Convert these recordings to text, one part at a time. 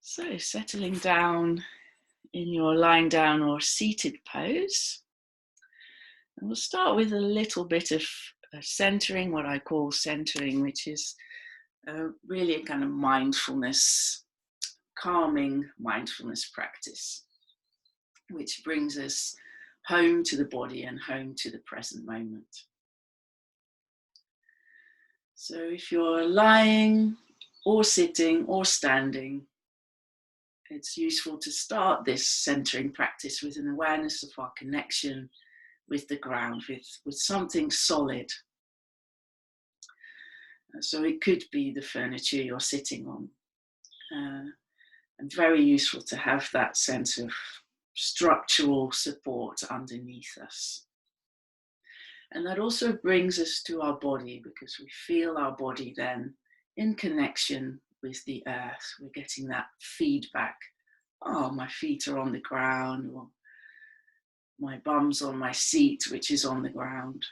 So settling down in your lying down or seated pose. And we'll start with a little bit of centering, what I call centering, which is really a kind of mindfulness, calming mindfulness practice, which brings us home to the body and home to the present moment. So if you're lying or sitting or standing, it's useful to start this centering practice with an awareness of our connection with the ground, with something solid. So it could be the furniture you're sitting on. And very useful to have that sense of structural support underneath us. And that also brings us to our body, because we feel our body then in connection with the earth. We're getting that feedback. Oh, my feet are on the ground, or my bum's on my seat, which is on the ground.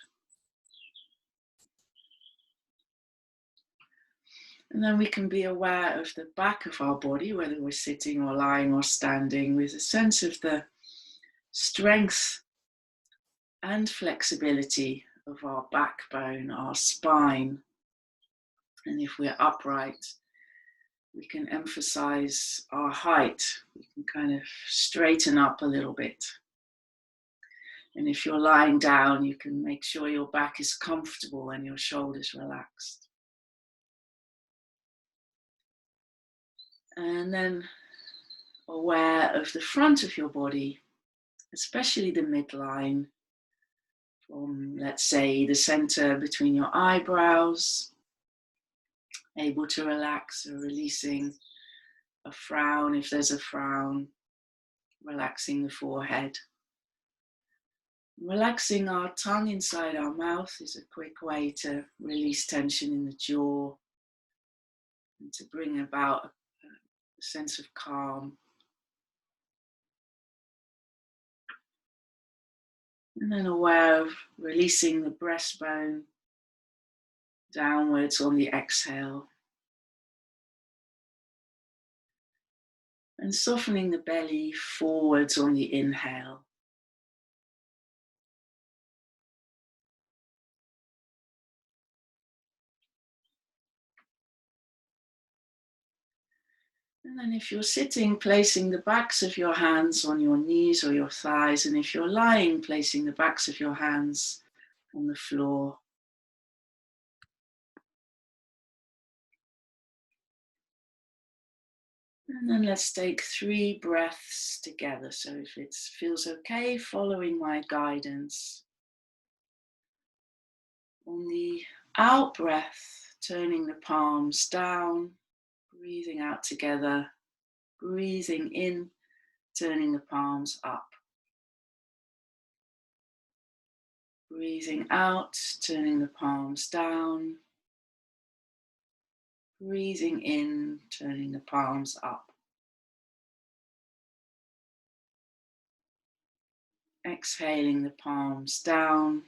And then we can be aware of the back of our body, whether we're sitting or lying or standing, with a sense of the strength and flexibility of our backbone, our spine. And if we're upright, we can emphasize our height. We can kind of straighten up a little bit. And if you're lying down, you can make sure your back is comfortable and your shoulders relaxed. And then aware of the front of your body, especially the midline, from, let's say, the center between your eyebrows, able to relax or releasing a frown if there's a frown, relaxing the forehead. Relaxing our tongue inside our mouth is a quick way to release tension in the jaw and to bring about a sense of calm. And then aware of releasing the breastbone downwards on the exhale. And softening the belly forwards on the inhale. And then if you're sitting, placing the backs of your hands on your knees or your thighs. And if you're lying, placing the backs of your hands on the floor. And then let's take 3 breaths together. So if it feels okay, following my guidance. On the out breath, turning the palms down, breathing out together, breathing in, turning the palms up. Breathing out, turning the palms down. Breathing in, turning the palms up. Exhaling the palms down.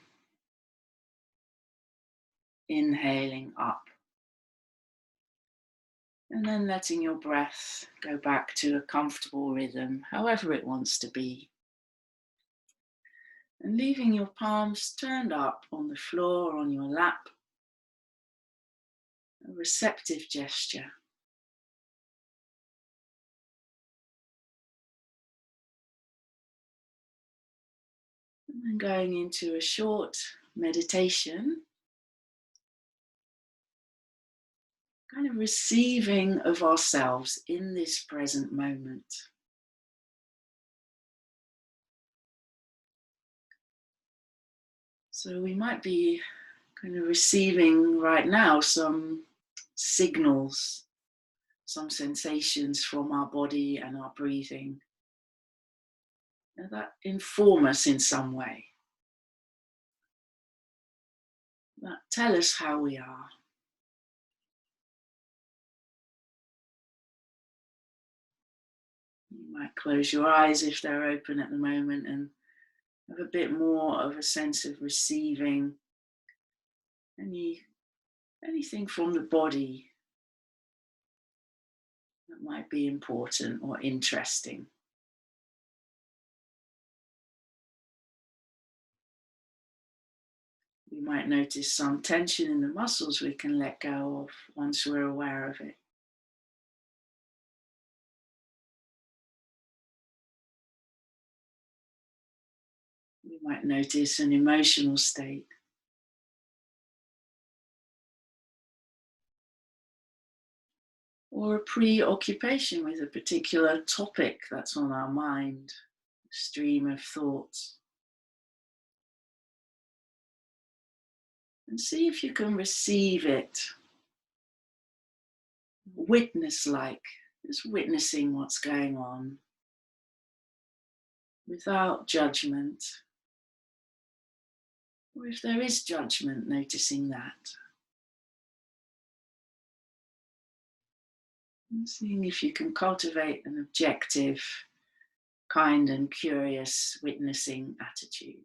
Inhaling up. And then letting your breath go back to a comfortable rhythm, however it wants to be. And leaving your palms turned up on the floor or on your lap. A receptive gesture. And then going into a short meditation. Kind of receiving of ourselves in this present moment. So we might be kind of receiving right now some signals, some sensations from our body and our breathing that inform us in some way, that tell us how we are. You might close your eyes if they're open at the moment and have a bit more of a sense of receiving anything from the body that might be important or interesting. We might notice some tension in the muscles we can let go of once we're aware of it. We might notice an emotional state. Or a preoccupation with a particular topic that's on our mind, a stream of thoughts. And see if you can receive it, witness-like, just witnessing what's going on without judgment. Or if there is judgment, noticing that. And seeing if you can cultivate an objective, kind and curious witnessing attitude.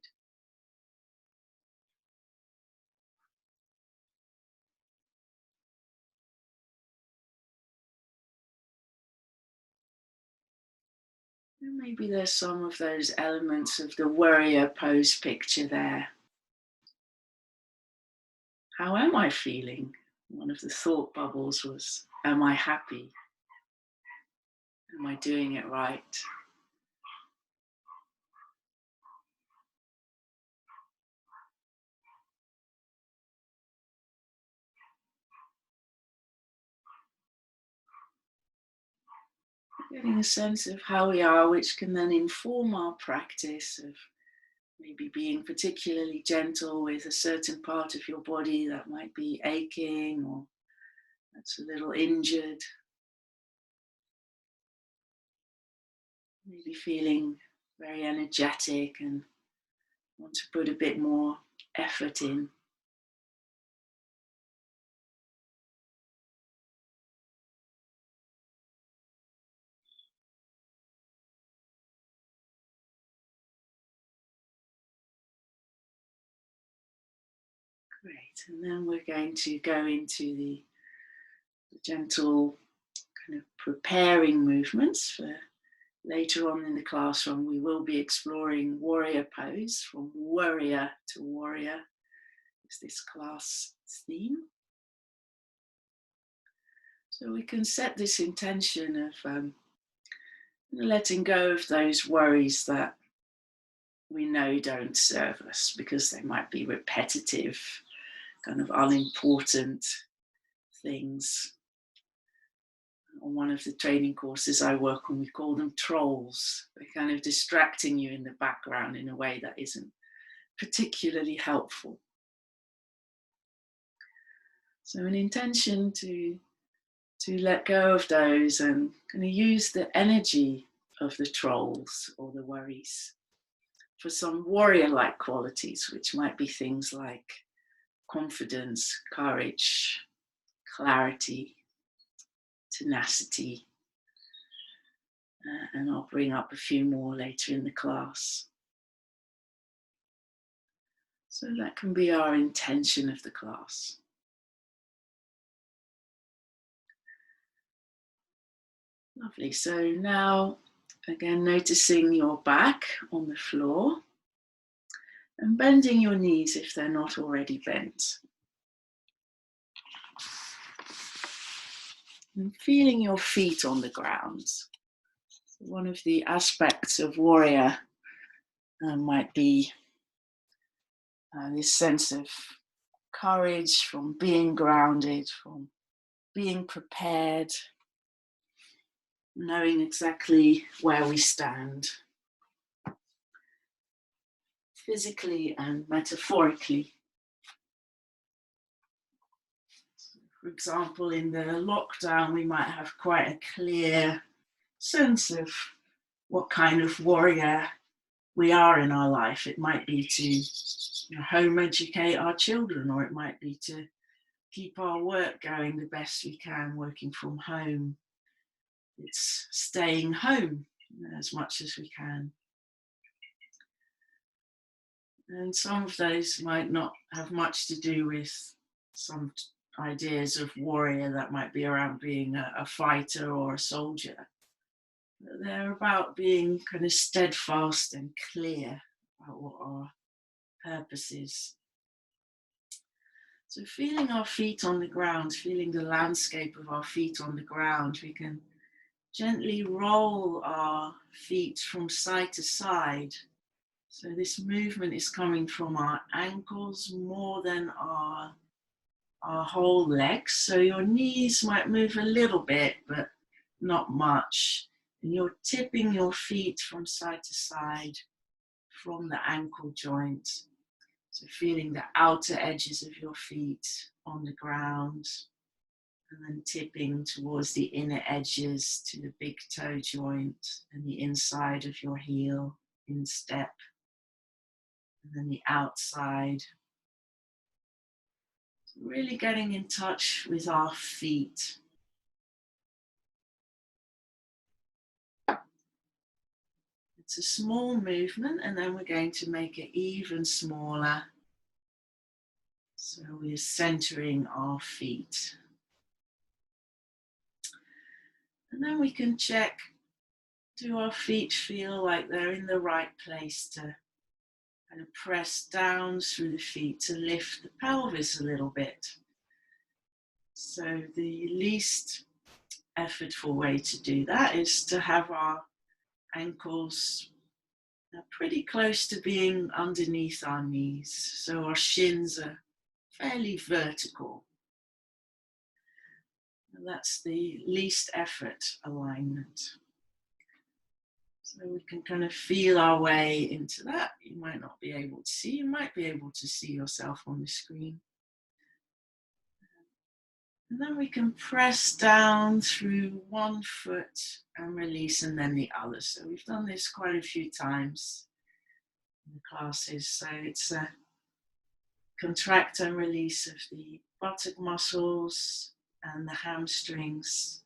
And maybe there's some of those elements of the Worrier pose picture there. How am I feeling? One of the thought bubbles was, am I happy? Am I doing it right? Getting a sense of how we are, which can then inform our practice of maybe being particularly gentle with a certain part of your body that might be aching or that's a little injured. Maybe feeling very energetic and want to put a bit more effort in. Great, and then we're going to go into the gentle kind of preparing movements for later on in the classroom. We will be exploring warrior pose, from worrier to warrior is this class theme. So we can set this intention of letting go of those worries that we know don't serve us because they might be repetitive, kind of unimportant things. On one of the training courses I work on, we call them trolls. They're kind of distracting you in the background in a way that isn't particularly helpful. So an intention to let go of those and kind of use the energy of the trolls or the worries for some warrior-like qualities, which might be things like confidence, courage, clarity, tenacity. And I'll bring up a few more later in the class. So that can be our intention of the class. Lovely. So now, again, noticing your back on the floor and bending your knees if they're not already bent. And feeling your feet on the ground. One of the aspects of warrior might be this sense of courage from being grounded, from being prepared, knowing exactly where we stand, physically and metaphorically. For example, in the lockdown, we might have quite a clear sense of what kind of warrior we are in our life. It might be to home educate our children, or it might be to keep our work going the best we can, working from home. It's staying home as much as we can. And some of those might not have much to do with some ideas of warrior that might be around being a fighter or a soldier. They're about being kind of steadfast and clear about what our purpose is. So feeling our feet on the ground, feeling the landscape of our feet on the ground, we can gently roll our feet from side to side. So this movement is coming from our ankles more than our whole legs. So your knees might move a little bit, but not much. And you're tipping your feet from side to side from the ankle joint. So feeling the outer edges of your feet on the ground, and then tipping towards the inner edges to the big toe joint and the inside of your heel, instep, and then the outside. So really getting in touch with our feet. It's a small movement, and then we're going to make it even smaller. So we're centering our feet. And then we can check, do our feet feel like they're in the right place to kind of press down through the feet to lift the pelvis a little bit. So the least effortful way to do that is to have our ankles pretty close to being underneath our knees. So our shins are fairly vertical. And that's the least effort alignment. So we can kind of feel our way into that. You might not be able to see, you might be able to see yourself on the screen. And then we can press down through one foot and release, and then the other. So we've done this quite a few times in the classes. So it's a contract and release of the buttock muscles and the hamstrings.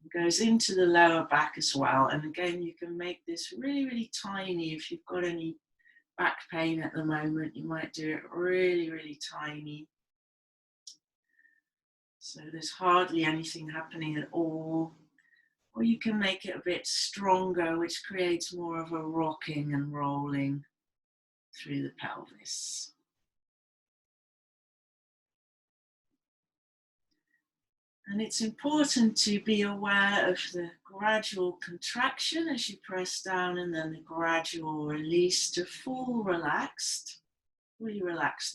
It goes into the lower back as well. And again, you can make this really, really tiny. If you've got any back pain at the moment, you might do it really, really tiny. So there's hardly anything happening at all. Or you can make it a bit stronger, which creates more of a rocking and rolling through the pelvis. And it's important to be aware of the gradual contraction as you press down, and then the gradual release to fully relaxed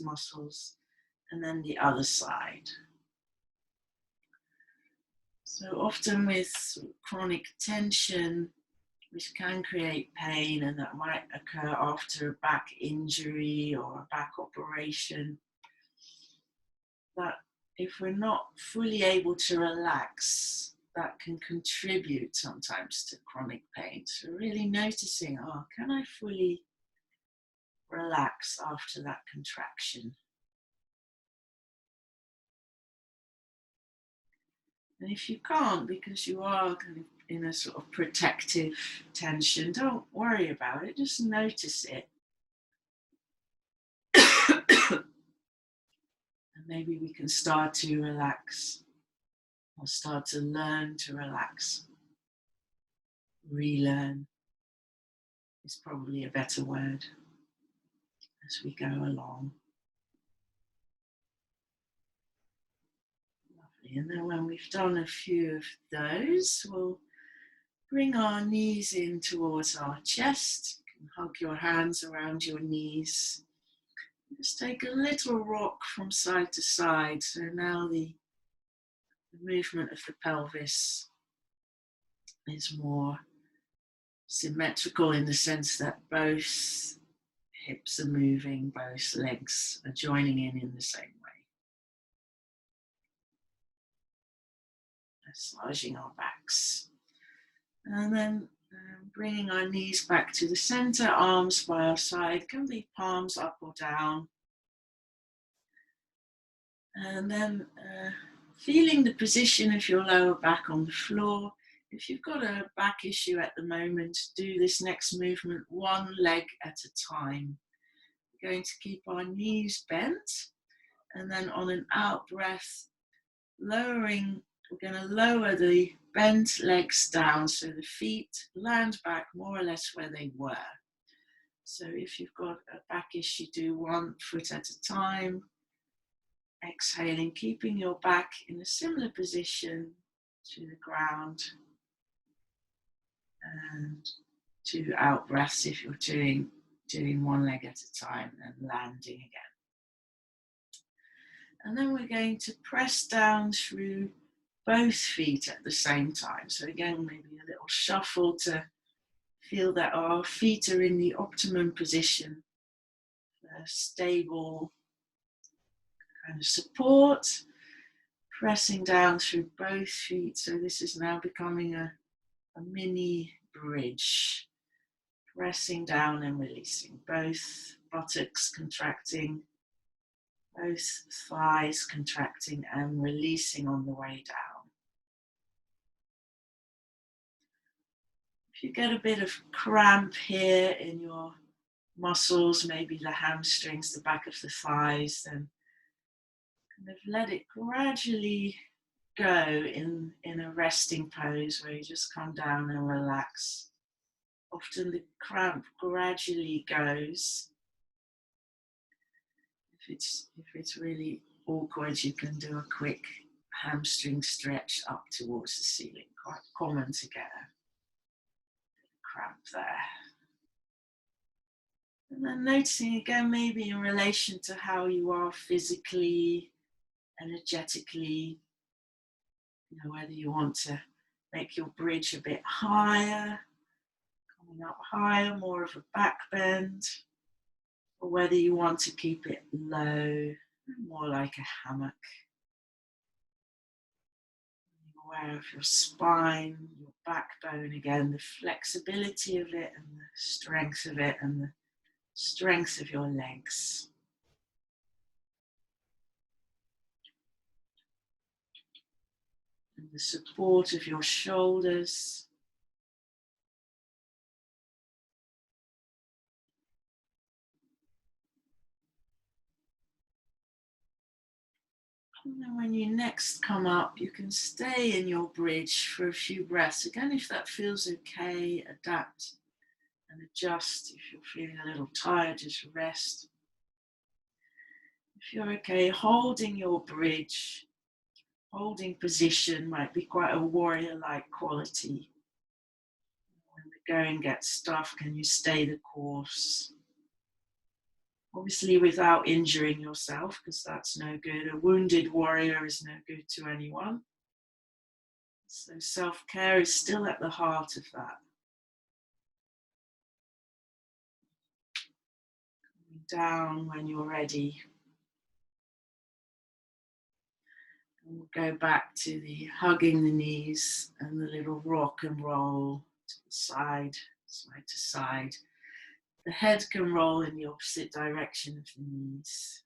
muscles, and then the other side. So often with chronic tension, which can create pain, and that might occur after a back injury or a back operation, that if we're not fully able to relax, that can contribute sometimes to chronic pain. So really noticing, can I fully relax after that contraction? And if you can't, because you are kind of in a sort of protective tension, don't worry about it, just notice it. And maybe we can start to relax, or start to learn to relax. Relearn is probably a better word as we go along. Lovely. And then when we've done a few of those, we'll bring our knees in towards our chest. You can hug your hands around your knees. Just take a little rock from side to side. So now the movement of the pelvis is more symmetrical in the sense that both hips are moving, both legs are joining in the same way. Massaging our backs. And then bringing our knees back to the center, arms by our side, can be palms up or down. And then feeling the position of your lower back on the floor. If you've got a back issue at the moment, do this next movement one leg at a time. We're going to keep our knees bent, And then on an out breath, we're going to lower the bent legs down so the feet land back more or less where they were. So if you've got a back issue, do 1 foot at a time. Exhaling, keeping your back in a similar position to the ground. And 2 out breaths if you're doing 1 leg at a time and landing again. And then we're going to press down through both feet at the same time. So again, maybe a little shuffle to feel that our feet are in the optimum position for stable kind of support. Pressing down through both feet. So this is now becoming a mini bridge. Pressing down and releasing. Both buttocks contracting. Both thighs contracting and releasing on the way down. If you get a bit of cramp here in your muscles, maybe the hamstrings, the back of the thighs, then kind of let it gradually go in a resting pose where you just come down and relax. Often the cramp gradually goes. If it's really awkward, you can do a quick hamstring stretch up towards the ceiling. Quite common to get a cramp there. And then noticing again, maybe in relation to how you are physically, energetically, whether you want to make your bridge a bit higher, coming up higher, more of a back bend, or whether you want to keep it low, more like a hammock. Aware of your spine, your backbone again, the flexibility of it and the strength of it and the strength of your legs. And the support of your shoulders. And then when you next come up, you can stay in your bridge for a few breaths. Again, if that feels okay, adapt and adjust. If you're feeling a little tired, just rest. If you're okay, holding your bridge, holding position might be quite a warrior-like quality. When the going gets tough, can you stay the course? Obviously without injuring yourself, because that's no good. A wounded warrior is no good to anyone. So self-care is still at the heart of that. Coming down when you're ready. And we'll go back to the hugging the knees and the little rock and roll to the side to side. The head can roll in the opposite direction of the knees.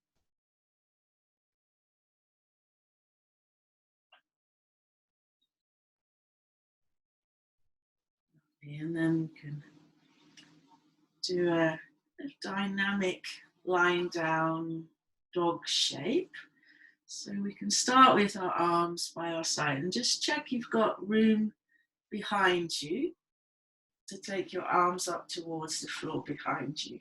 And then we can do a dynamic lying down dog shape. So we can start with our arms by our side and just check you've got room behind you to take your arms up towards the floor behind you.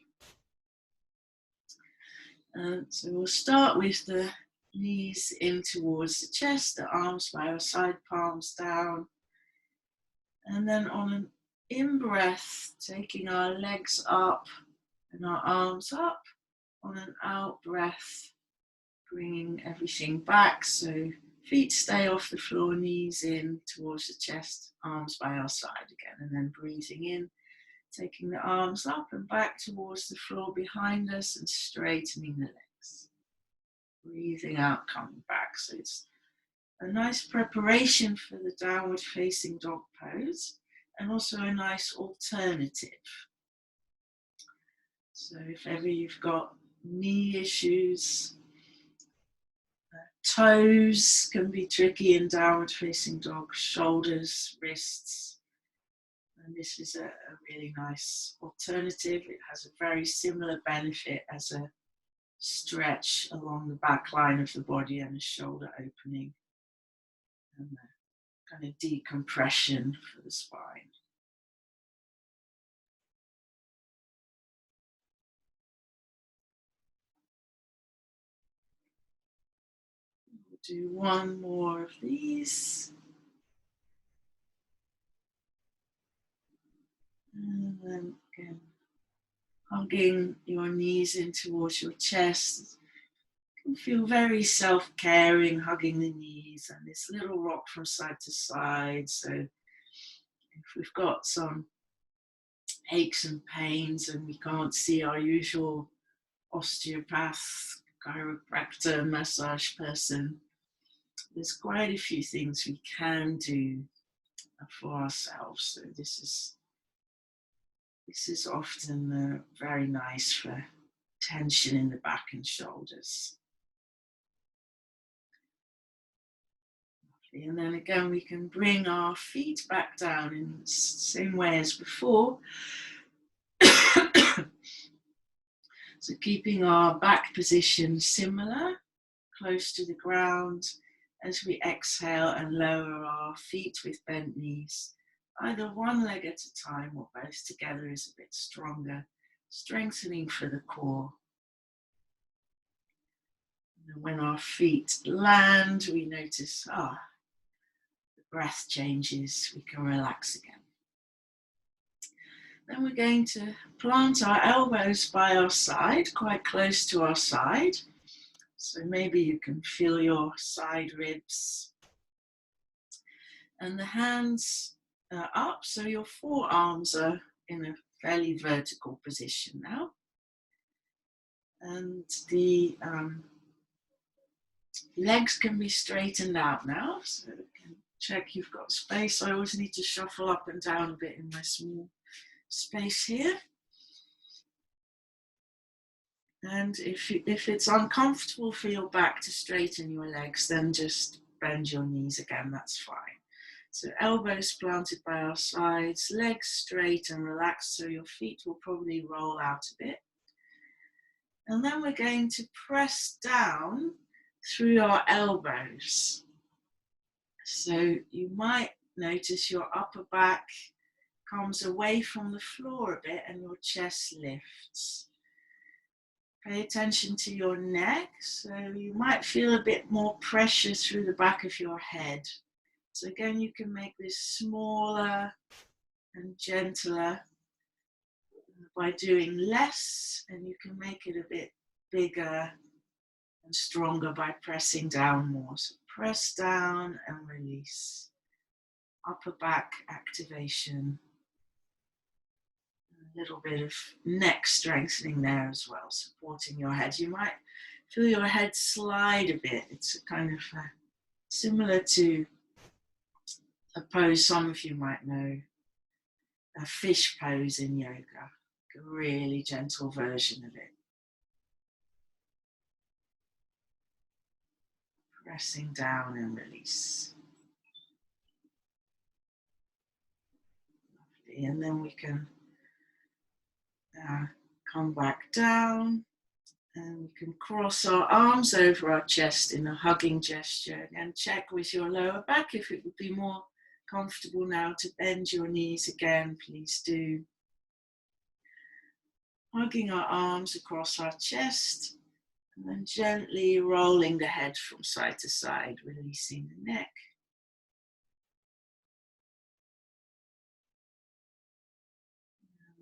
So we'll start with the knees in towards the chest, the arms by our side, palms down. And then on an in-breath, taking our legs up and our arms up. On an out-breath, bringing everything back. So feet stay off the floor, knees in towards the chest, arms by our side again. And then breathing in, taking the arms up and back towards the floor behind us and straightening the legs. Breathing out, coming back. So it's a nice preparation for the downward facing dog pose and also a nice alternative. So if ever you've got knee issues, toes can be tricky in downward facing dog, shoulders, wrists. And this is a really nice alternative. It has a very similar benefit as a stretch along the back line of the body and the shoulder opening, and the kind of decompression for the spine. We'll do one more of these. And then again, hugging your knees in towards your chest. You can feel very self-caring, hugging the knees, and this little rock from side to side. So if we've got some aches and pains and we can't see our usual osteopath, chiropractor, massage person, there's quite a few things we can do for ourselves. So this is often very nice for tension in the back and shoulders. And then again, we can bring our feet back down in the same way as before. So keeping our back position similar, close to the ground, as we exhale and lower our feet with bent knees. Either one leg at a time or both together is a bit stronger, strengthening for the core. And when our feet land, we notice, the breath changes, we can relax again. Then we're going to plant our elbows by our side, quite close to our side. So maybe you can feel your side ribs. And the hands are up, so your forearms are in a fairly vertical position now. And the legs can be straightened out now, so you can check you've got space. I always need to shuffle up and down a bit in my small space here. And if it's uncomfortable for your back to straighten your legs, then just bend your knees again, that's fine. So elbows planted by our sides, legs straight and relaxed, so your feet will probably roll out a bit. And then we're going to press down through our elbows. So you might notice your upper back comes away from the floor a bit and your chest lifts. Pay attention to your neck, so you might feel a bit more pressure through the back of your head. So again, you can make this smaller and gentler by doing less, and you can make it a bit bigger and stronger by pressing down more. So press down and release. Upper back activation. A little bit of neck strengthening there as well, supporting your head. You might feel your head slide a bit. It's kind of similar to a pose some of you might know, a fish pose in yoga, a really gentle version of it. Pressing down and release. Lovely. And then we can come back down, and we can cross our arms over our chest in a hugging gesture. Again, check with your lower back if it would be more comfortable now to bend your knees again, please do. Hugging our arms across our chest, and then gently rolling the head from side to side, releasing the neck.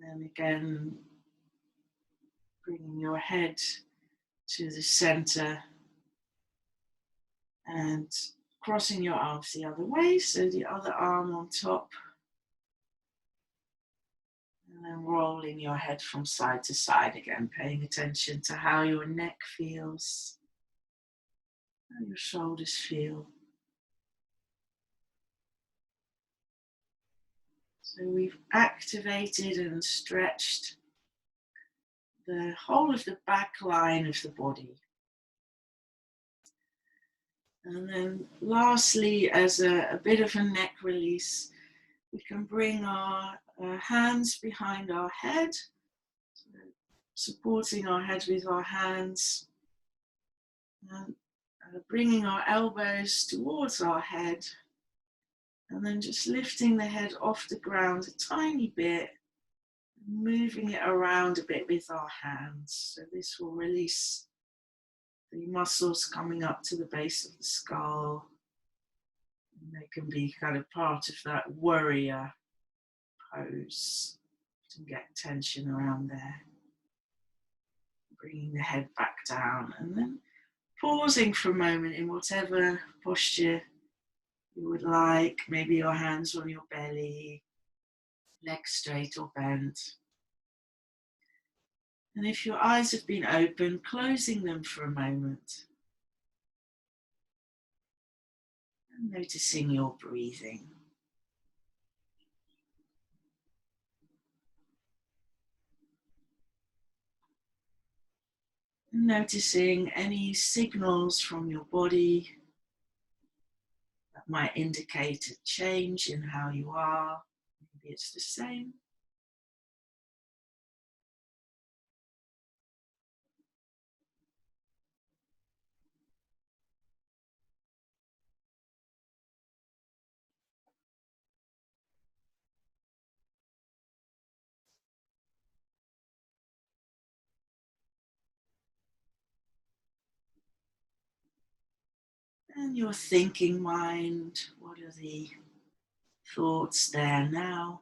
And then again, bringing your head to the center and crossing your arms the other way, so the other arm on top. And then rolling your head from side to side again, paying attention to how your neck feels, how your shoulders feel. So we've activated and stretched the whole of the back line of the body. And then lastly, as a bit of a neck release, we can bring our hands behind our head, supporting our head with our hands, and bringing our elbows towards our head, and then just lifting the head off the ground a tiny bit, moving it around a bit with our hands. So this will release the muscles coming up to the base of the skull. And they can be kind of part of that warrior pose to get tension around there. Bringing the head back down and then pausing for a moment in whatever posture you would like. Maybe your hands on your belly, legs straight or bent. And if your eyes have been open, closing them for a moment. And noticing your breathing. And noticing any signals from your body that might indicate a change in how you are. Maybe it's the same. And your thinking mind, what are the thoughts there now?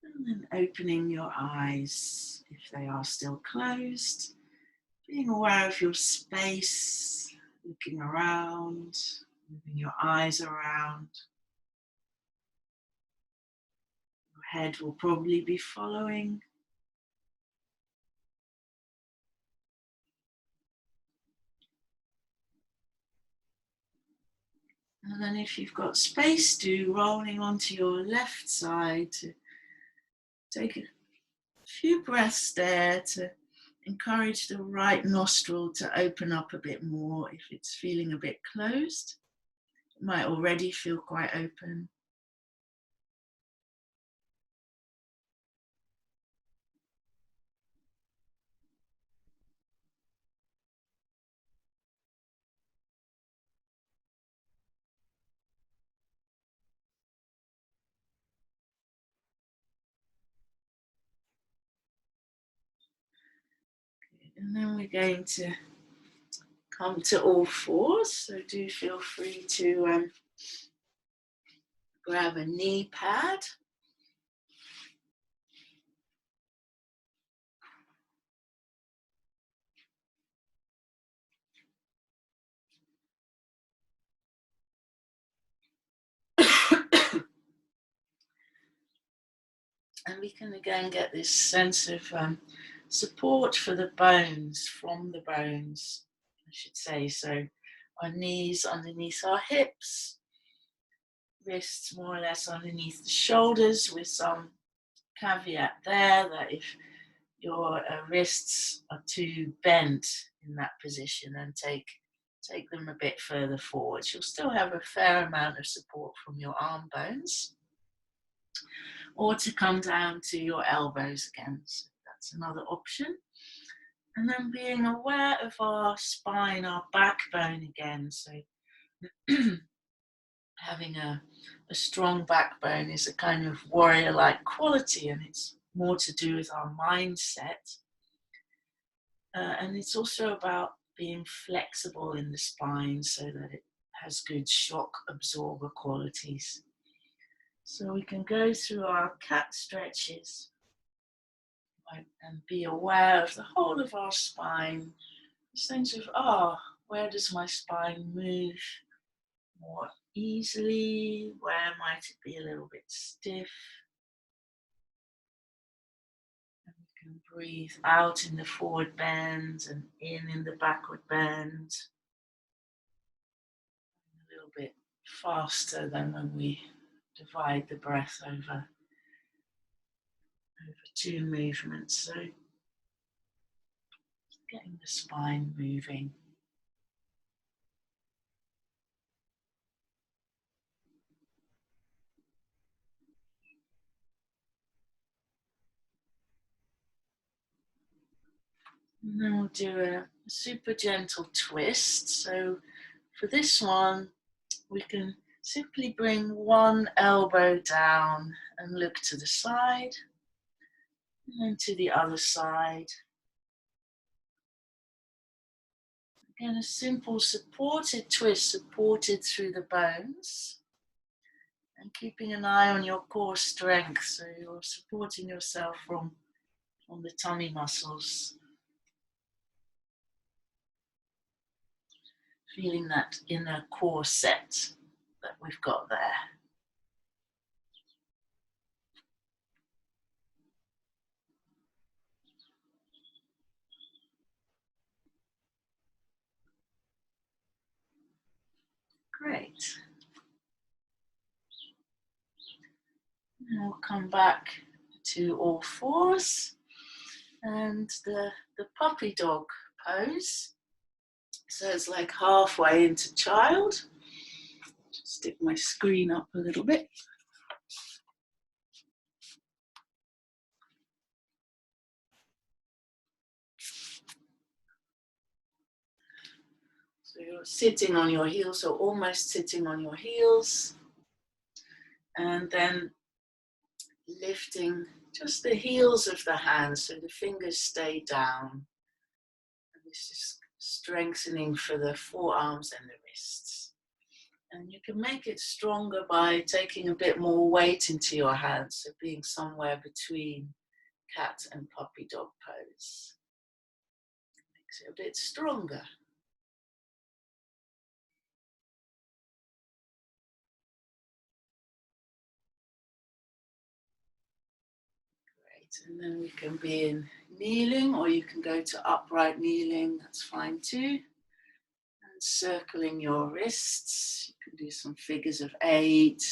And then opening your eyes if they are still closed, being aware of your space, looking around, moving your eyes around. Your head will probably be following. And then if you've got space, do rolling onto your left side to take a few breaths there to encourage the right nostril to open up a bit more if it's feeling a bit closed. It might already feel quite open. And then we're going to come to all fours, so do feel free to grab a knee pad. And we can again get this sense of support for the bones, from the bones, I should say. So our knees underneath our hips, wrists more or less underneath the shoulders, with some caveat there that if your wrists are too bent in that position, then take them a bit further forwards. You'll still have a fair amount of support from your arm bones, or to come down to your elbows again. So that's another option. And then being aware of our spine, our backbone again. So having a strong backbone is a kind of warrior-like quality, and it's more to do with our mindset. And it's also about being flexible in the spine so that it has good shock absorber qualities. So we can go through our cat stretches and be aware of the whole of our spine. A sense of, where does my spine move more easily? Where might it be a little bit stiff? And we can breathe out in the forward bend and in the backward bend. A little bit faster than when we divide the breath over two movements. So Getting the spine moving. And then we'll do a super gentle twist. So for this one, we can simply bring one elbow down and look to the side, and then to the other side. Again, a simple supported twist, supported through the bones, and keeping an eye on your core strength, so you're supporting yourself from the tummy muscles. Feeling that inner core set that we've got there. Great. Now we'll come back to all fours and the puppy dog pose. So it's like halfway into child. Just stick my screen up a little bit. So you're sitting on your heels, or almost sitting on your heels. And then lifting just the heels of the hands so the fingers stay down. And this is strengthening for the forearms and the wrists. And you can make it stronger by taking a bit more weight into your hands, so being somewhere between cat and puppy dog pose. Makes it a bit stronger. Great, and then we can be in kneeling, or you can go to upright kneeling, that's fine too. And circling your wrists, you can do some figures of 8,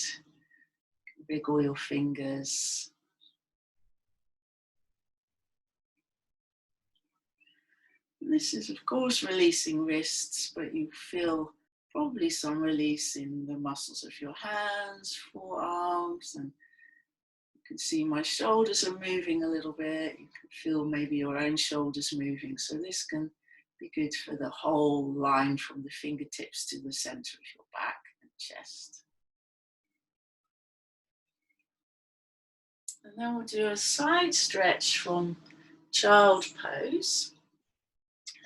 wiggle your fingers. And this is of course releasing wrists, but you feel probably some release in the muscles of your hands, forearms, and you can see my shoulders are moving a little bit. You can feel maybe your own shoulders moving. So this can be good for the whole line from the fingertips to the center of your back and chest. And then we'll do a side stretch from child pose.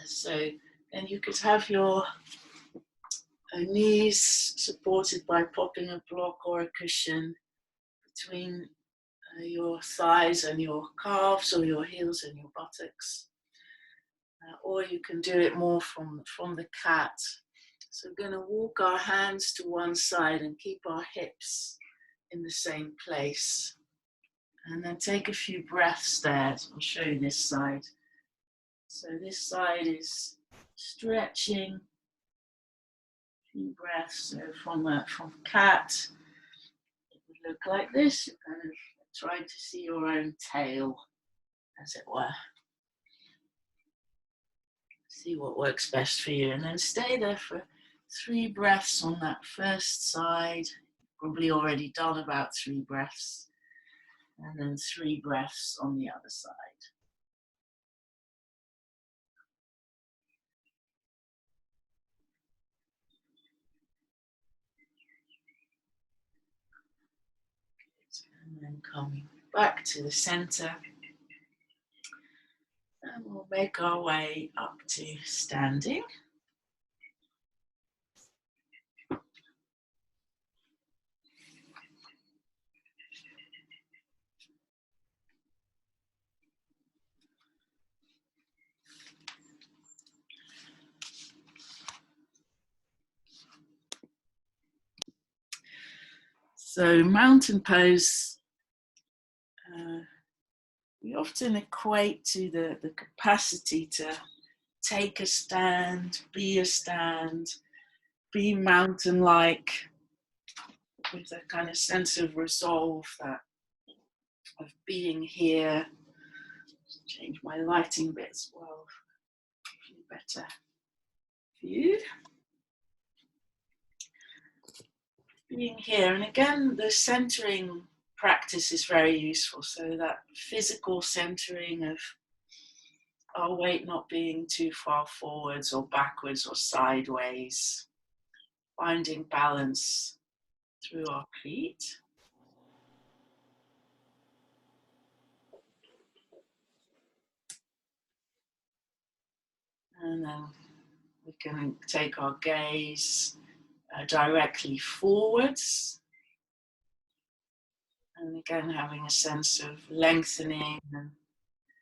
So then you could have your knees supported by popping a block or a cushion between your thighs and your calves, or your heels and your buttocks. Or you can do it more from the cat. So we're going to walk our hands to one side and keep our hips in the same place. And then take a few breaths there. So I'll show you this side. So this side is stretching. Few breaths. So from cat, it would look like this. You're kind of trying to see your own tail, as it were. See what works best for you, and then stay there for 3 breaths on that first side. Probably already done about 3 breaths, and then 3 breaths on the other side. And then coming back to the center, and we'll make our way up to standing. So mountain pose, we often equate to the capacity to take a stand, be mountain-like, with a kind of sense of resolve, that of being here. Change my lighting a bit as well. better view. Being here, and again, the centering practice is very useful. So that physical centering of our weight not being too far forwards or backwards or sideways, finding balance through our feet. And then we can take our gaze directly forwards. And again, having a sense of lengthening and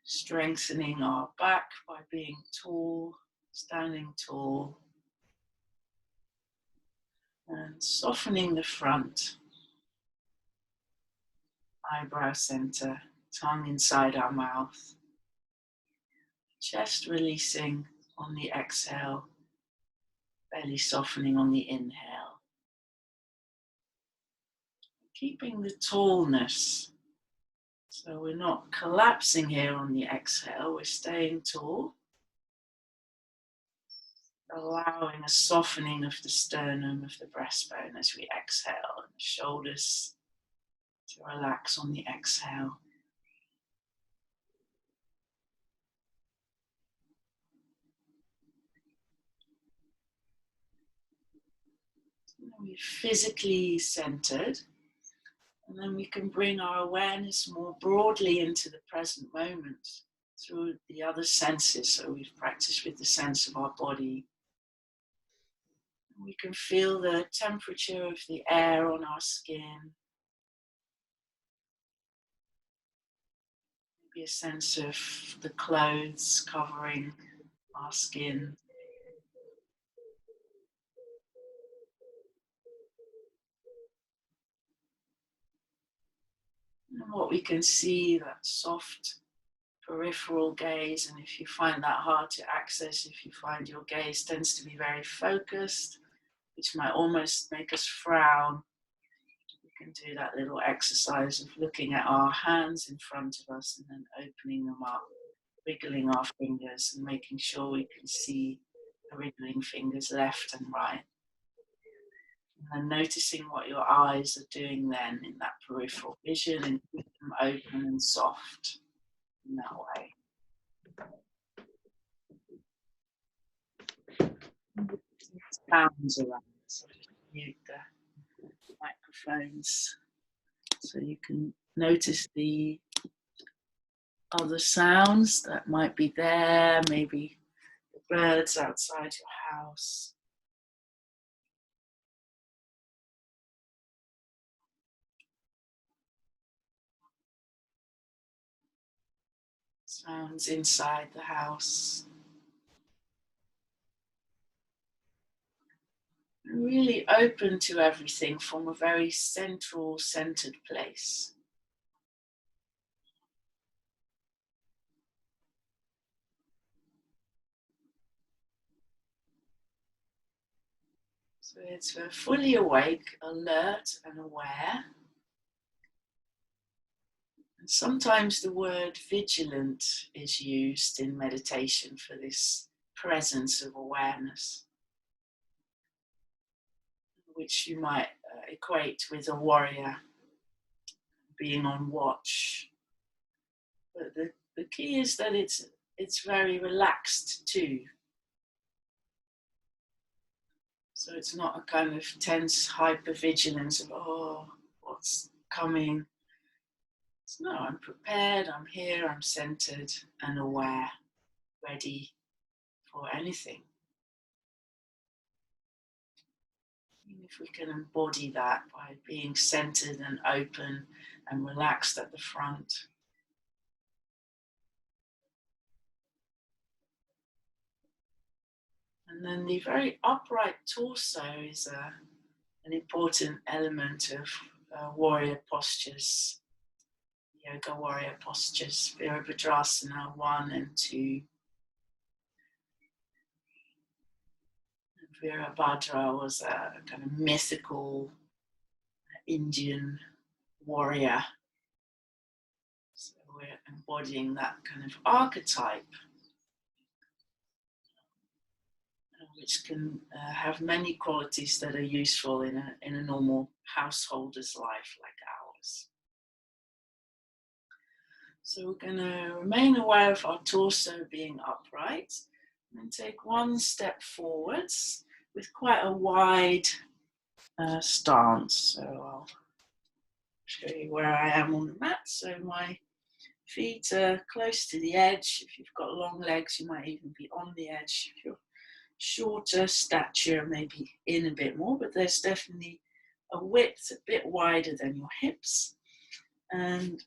strengthening our back by being tall, standing tall. And softening the front, eyebrow center, tongue inside our mouth. Chest releasing on the exhale, belly softening on the inhale. Keeping the tallness, so we're not collapsing here on the exhale, we're staying tall. Allowing a softening of the sternum, of the breastbone as we exhale, and the shoulders to relax on the exhale. We're physically centered, and then we can bring our awareness more broadly into the present moment through the other senses. So we've practiced with the sense of our body. We can feel the temperature of the air on our skin. Maybe a sense of the clothes covering our skin. And what we can see, that soft peripheral gaze, and if you find that hard to access, if you find your gaze tends to be very focused, which might almost make us frown, we can do that little exercise of looking at our hands in front of us and then opening them up, wiggling our fingers and making sure we can see the wriggling fingers left and right. And noticing what your eyes are doing then in that peripheral vision, and keep them open and soft in that way. Sounds around, so just mute the microphones so you can notice the other sounds that might be there, maybe the birds outside your house. Sounds inside the house. Really open to everything from a very central, centered place. So it's fully awake, alert and aware. And sometimes the word vigilant is used in meditation for this presence of awareness, which you might equate with a warrior being on watch. But the key is that it's very relaxed too. So it's not a kind of tense hypervigilance of, oh, what's coming? It's, no, I'm prepared, I'm here, I'm centered and aware, ready for anything. If we can embody that by being centered and open and relaxed at the front. And then the very upright torso is an important element of warrior postures, yoga warrior postures, Virabhadrasana 1 and 2. Virabhadra was a kind of mythical Indian warrior. So we're embodying that kind of archetype. which can have many qualities that are useful in a normal householder's life like ours. So we're going to remain aware of our torso being upright and take one step forwards with quite a wide stance. So I'll show you where I am on the mat. So my feet are close to the edge. If you've got long legs, you might even be on the edge. If you're shorter stature, maybe in a bit more, but there's definitely a width a bit wider than your hips. And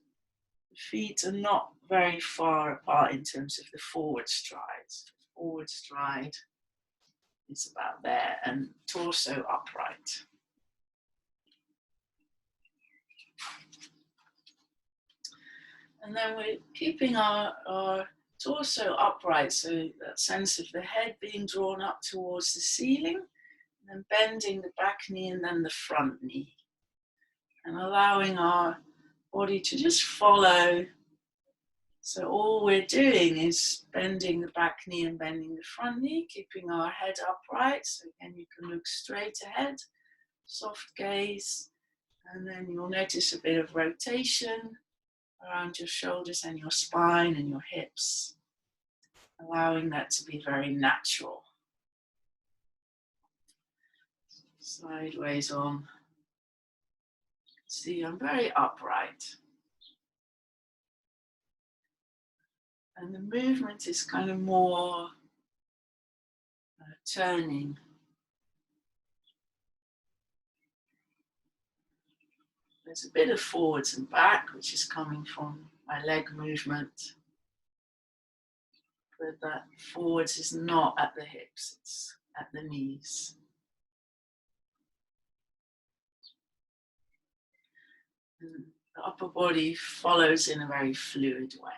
the feet are not very far apart in terms of the forward strides. Forward stride is about there, and torso upright. And then we're keeping our torso upright, so that sense of the head being drawn up towards the ceiling, and then bending the back knee and then the front knee. And allowing our body to just follow. So all we're doing is bending the back knee and bending the front knee, keeping our head upright. So again, you can look straight ahead, soft gaze, and then you'll notice a bit of rotation around your shoulders and your spine and your hips, allowing that to be very natural. Sideways on. See, I'm very upright. And the movement is kind of more turning. There's a bit of forwards and back, which is coming from my leg movement. But that forwards is not at the hips, it's at the knees. And the upper body follows in a very fluid way.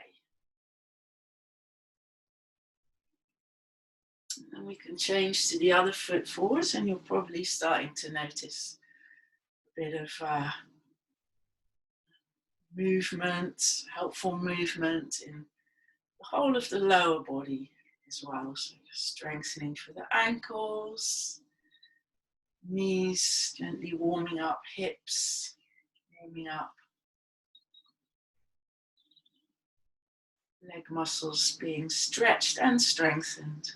And we can change to the other foot forwards, and you're probably starting to notice a bit of movement, helpful movement in the whole of the lower body as well. So strengthening for the ankles, knees gently warming up, hips warming up, leg muscles being stretched and strengthened.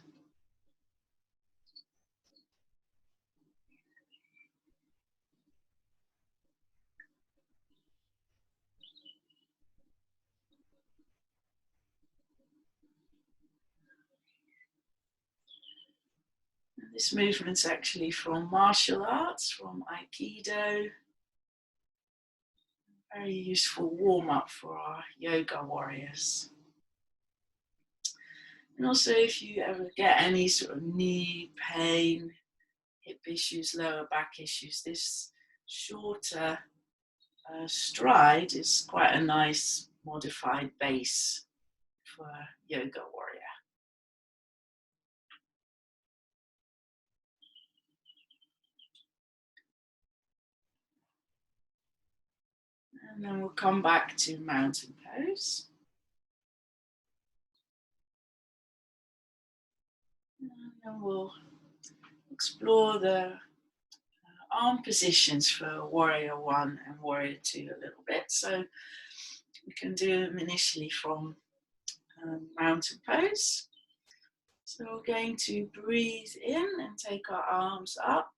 This movement's actually from martial arts, from Aikido. Very useful warm-up for our yoga warriors. And also if you ever get any sort of knee pain, hip issues, lower back issues, this shorter stride is quite a nice modified base for yoga warrior. And then we'll come back to mountain pose. And then we'll explore the arm positions for Warrior 1 and Warrior 2 a little bit. So we can do them initially from mountain pose. So we're going to breathe in and take our arms up,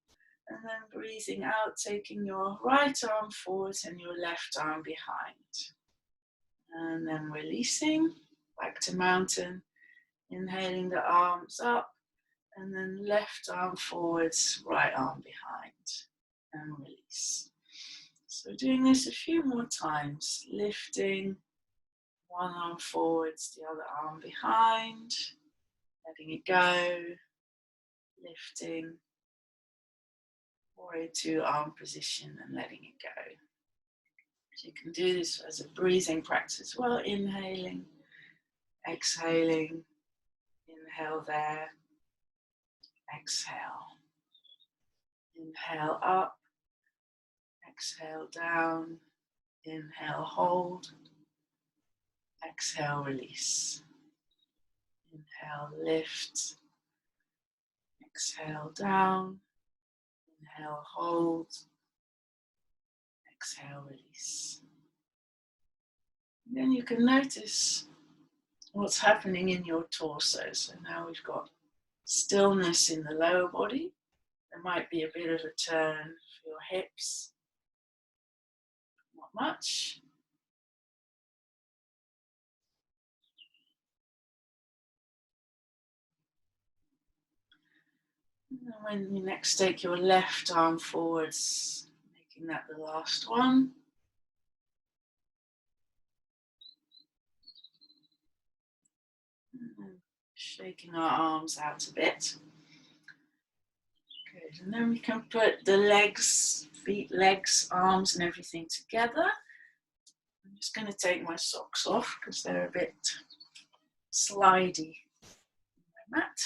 and then breathing out, taking your right arm forwards and your left arm behind. And then releasing back to mountain, inhaling the arms up, and then left arm forwards, right arm behind, and release. So doing this a few more times, lifting, one arm forwards, the other arm behind, letting it go, lifting, Warrior 2 arm position and letting it go. So you can do this as a breathing practice as well, inhaling, exhaling, inhale there, exhale, inhale up, exhale down, inhale hold, exhale release, inhale lift, Exhale down. Inhale, hold. Exhale, release. And then you can notice what's happening in your torso. So now we've got stillness in the lower body. There might be a bit of a turn for your hips. Not much. And when you next take your left arm forwards, making that the last one. And shaking our arms out a bit. Good. And then we can put the legs, feet, legs, arms and everything together. I'm just going to take my socks off because they're a bit slidey on my mat.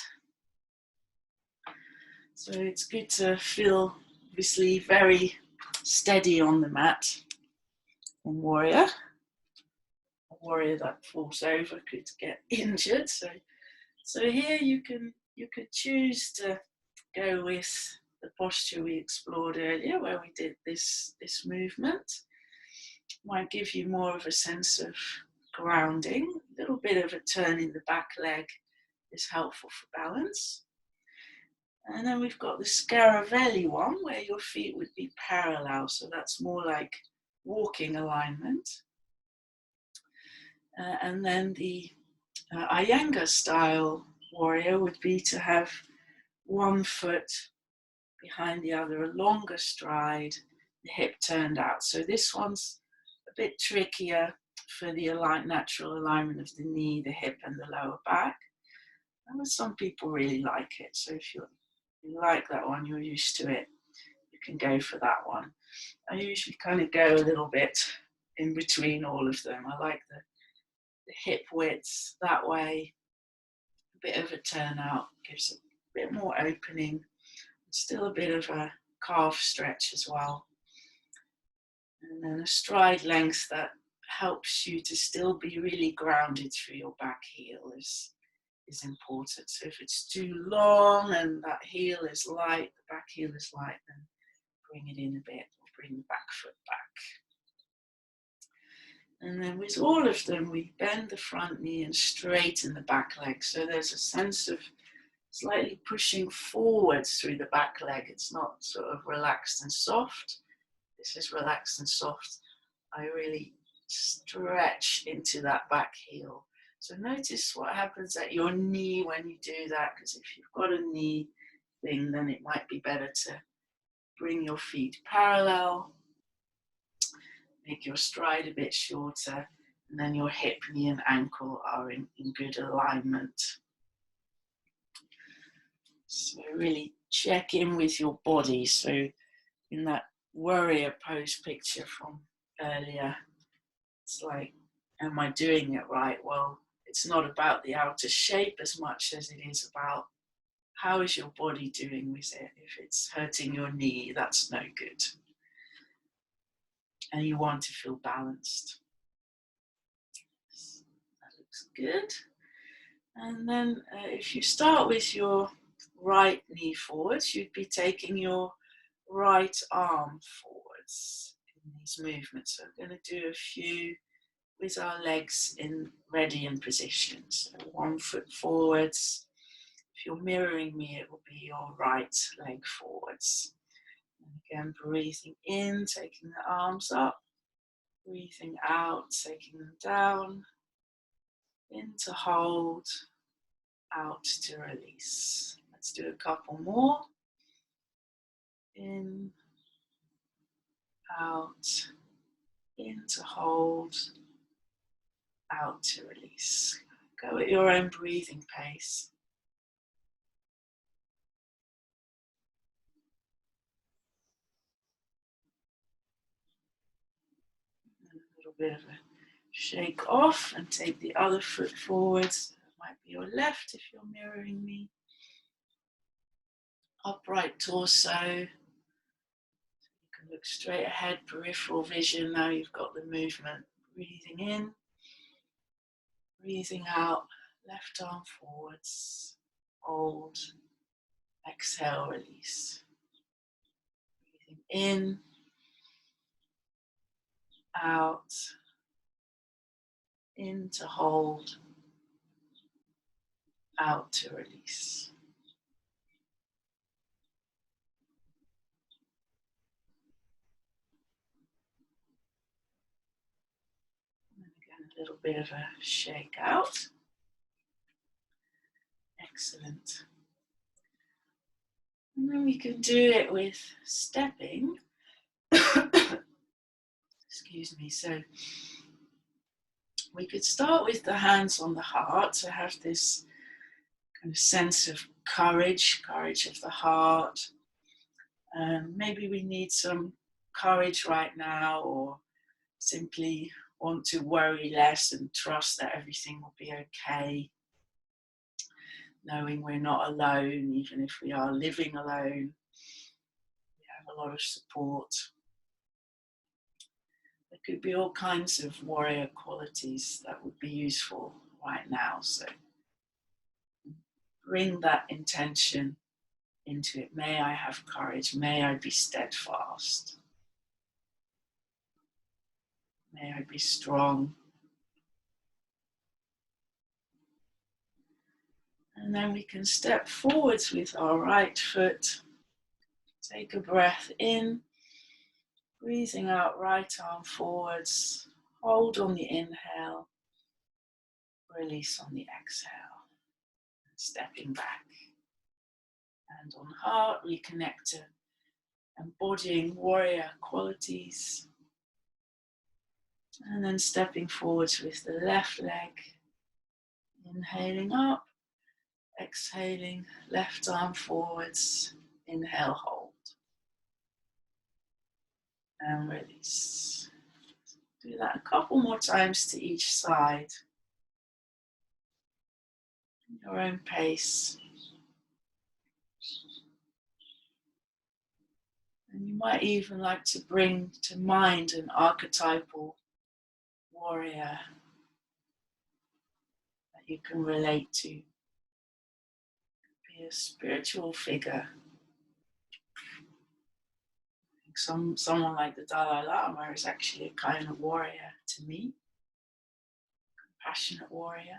So it's good to feel obviously very steady on the mat on Worrier. A warrior that falls over could get injured. So here you could choose to go with the posture we explored earlier where we did this movement. Might give you more of a sense of grounding. A little bit of a turn in the back leg is helpful for balance. And then we've got the Scaravelli one where your feet would be parallel, so that's more like walking alignment. And then the Iyengar style warrior would be to have one foot behind the other, a longer stride, the hip turned out. So this one's a bit trickier for the natural alignment of the knee, the hip and the lower back. And some people really like it. So if you like that one, you're used to it, you can go for that one. I usually kind of go a little bit in between all of them. I like the hip width that way, a bit of a turnout, gives a bit more opening, still a bit of a calf stretch as well. And then a stride length that helps you to still be really grounded through your back heel is important. So if it's too long and that heel is light, the back heel is light, then bring it in a bit or bring the back foot back. And then with all of them, we bend the front knee and straighten the back leg. So there's a sense of slightly pushing forwards through the back leg. It's not sort of relaxed and soft. This is relaxed and soft. I really stretch into that back heel. So notice what happens at your knee when you do that, because if you've got a knee thing, then it might be better to bring your feet parallel, make your stride a bit shorter, and then your hip, knee and ankle are in good alignment. So really check in with your body. So in that Worrier pose picture from earlier, it's like, am I doing it right? Well, it's not about the outer shape as much as it is about how is your body doing with it. If it's hurting your knee, that's no good. And you want to feel balanced. That looks good. And then if you start with your right knee forwards, you'd be taking your right arm forwards in these movements. So I'm going to do a few with our legs ready in position. So 1 foot forwards. If you're mirroring me, it will be your right leg forwards. And again, breathing in, taking the arms up. Breathing out, taking them down. In to hold, out to release. Let's do a couple more. In, out, in to hold, out to release. Go at your own breathing pace. And a little bit of a shake off and take the other foot forwards. That might be your left if you're mirroring me. Upright torso. You can look straight ahead, peripheral vision. Now you've got the movement. Breathing in, breathing out, left arm forwards, hold, Exhale, release. Breathing in, out, in to hold, out to release. And again, a little bit of a shake out. Excellent. And then we can do it with stepping. Excuse me. So we could start with the hands on the heart, so have this kind of sense of courage of the heart. Maybe we need some courage right now, or simply want to worry less and trust that everything will be okay, knowing we're not alone, even if we are living alone. We have a lot of support. There could be all kinds of warrior qualities that would be useful right now. So bring that intention into it. May I have courage. May I be steadfast. May I be strong. And then we can step forwards with our right foot. Take a breath in. Breathing out, right arm forwards. Hold on the inhale. Release on the exhale. Stepping back. And on heart, reconnect to embodying warrior qualities. And then stepping forwards with the left leg. Inhaling up. Exhaling, left arm forwards. Inhale, hold. And release. Do that a couple more times to each side. Your own pace. And you might even like to bring to mind an archetypal warrior that you can relate to. Be a spiritual figure. Someone like the Dalai Lama is actually a kind of warrior to me. Compassionate warrior.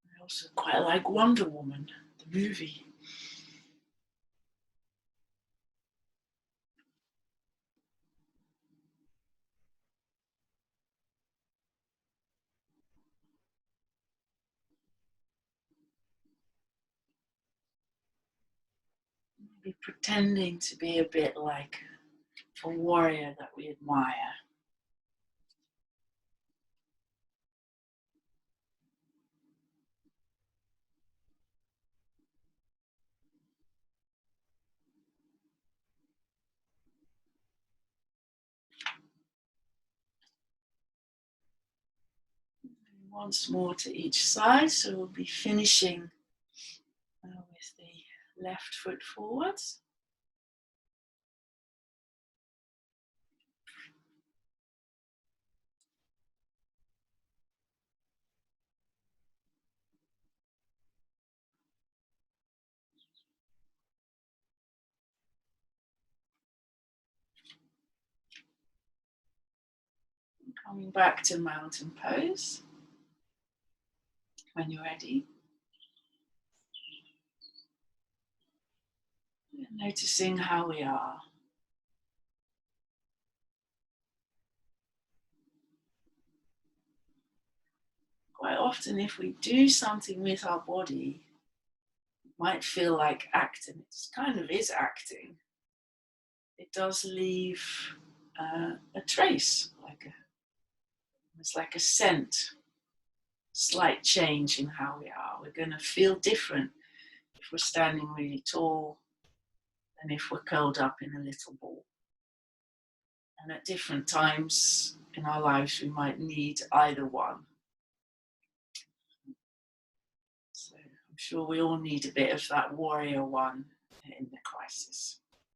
I also quite like Wonder Woman, the movie. Maybe pretending to be a bit like a warrior that we admire. Once more to each side, so we'll be finishing with the left foot forwards. Coming back to mountain pose when you're ready. And noticing how we are. Quite often if we do something with our body, it might feel like acting. It kind of is acting. It does leave a trace, it's like a scent, slight change in how we are. We're going to feel different if we're standing really tall than if we're curled up in a little ball. And at different times in our lives, we might need either one. So I'm sure we all need a bit of that warrior one in the crisis.